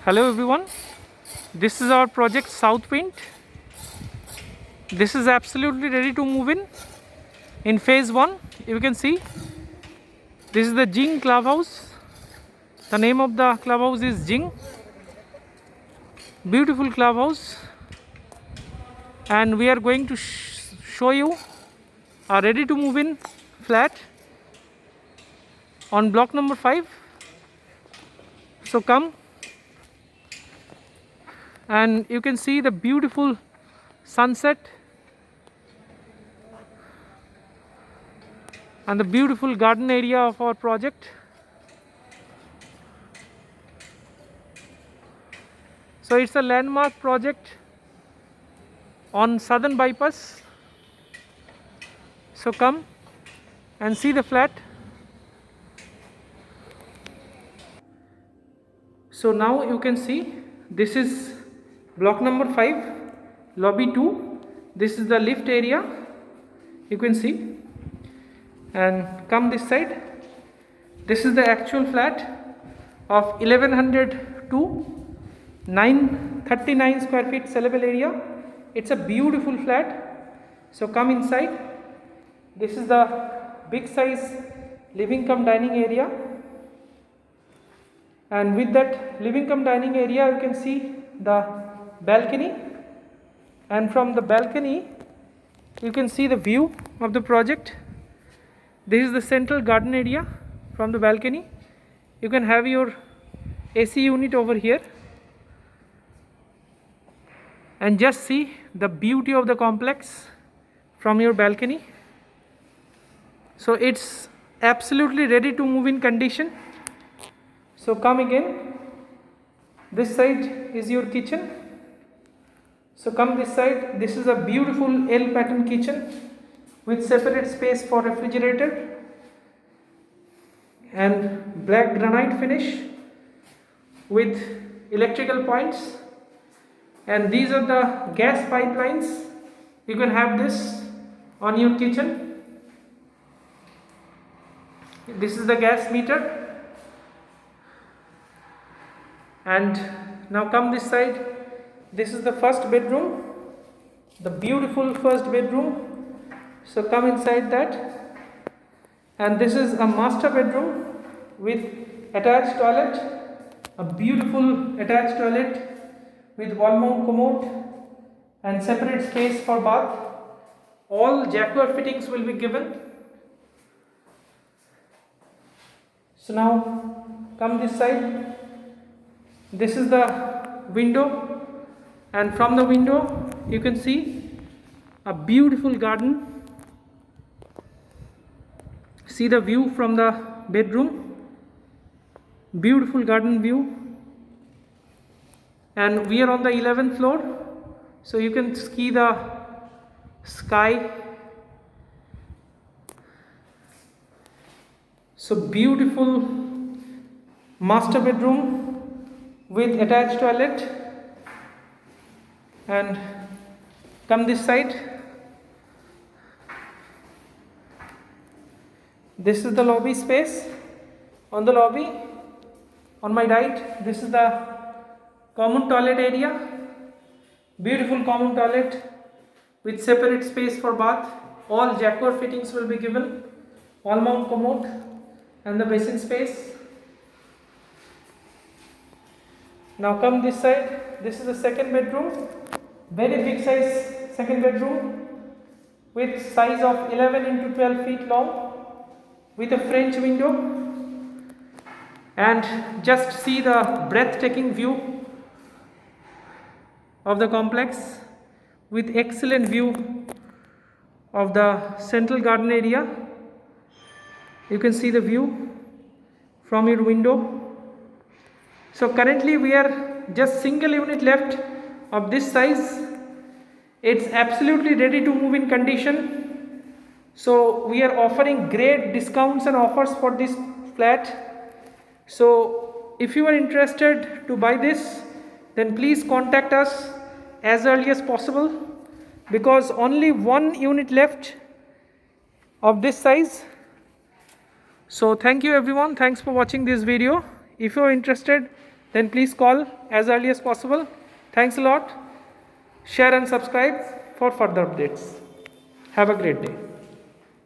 Hello everyone, this is our project Southwind. This is absolutely ready to move in phase 1. You can see this is the Jing clubhouse. The name of the clubhouse is Jing. Beautiful clubhouse, and we are going to show you a ready to move in flat on block number 5. So come, and you can see the beautiful sunset and the beautiful garden area of our project. So it's a landmark project on Southern Bypass. So come and see the flat. So now you can see this is block number 5, lobby 2. This is the lift area, you can see. And come this side. This is the actual flat of 1102, 939 square feet sellable area. It's a beautiful flat. So come inside. This is the big size living cum dining area. And with that living cum dining area, you can see the balcony, and from the balcony you can see the view of the project. This is the central garden area. From the balcony you can have your AC unit over here, and just see the beauty of the complex from your balcony. So it's absolutely ready to move in condition. So come again, this side is your kitchen. So come this side. This is a beautiful L pattern kitchen with separate space for refrigerator and black granite finish with electrical points, and these are the gas pipelines. You can have this on your kitchen. This is the gas meter. And now come this side. This is the first bedroom, the beautiful first bedroom. So come inside that. And this is a master bedroom with attached toilet, a beautiful attached toilet with wall mount commode and separate space for bath. All jacuzzi fittings will be given. So now come this side. This is the window, and from the window you can see a beautiful garden. See the view from the bedroom, beautiful garden view. And we are on the 11th floor, so you can see the sky. So beautiful master bedroom with attached toilet. And come this side. This is the lobby space. On the lobby, on my right, this is the common toilet area. Beautiful common toilet with separate space for bath. All jacuzzi fittings will be given. Wall mount commode and the basin space. Now come this side. This is the second bedroom. Very big size second bedroom with size of 11 into 12 feet long with a French window. And just see the breathtaking view of the complex with excellent view of the central garden area. You can see the view from your window. So currently we are just single unit left of this size. It's absolutely ready to move in condition. So we are offering great discounts and offers for this flat. So if you are interested to buy this, then please contact us as early as possible, because only one unit left of this size. So thank you everyone. Thanks for watching this video. If you are interested, then please call as early as possible. Thanks a lot. Share and subscribe for further updates. Have a great day.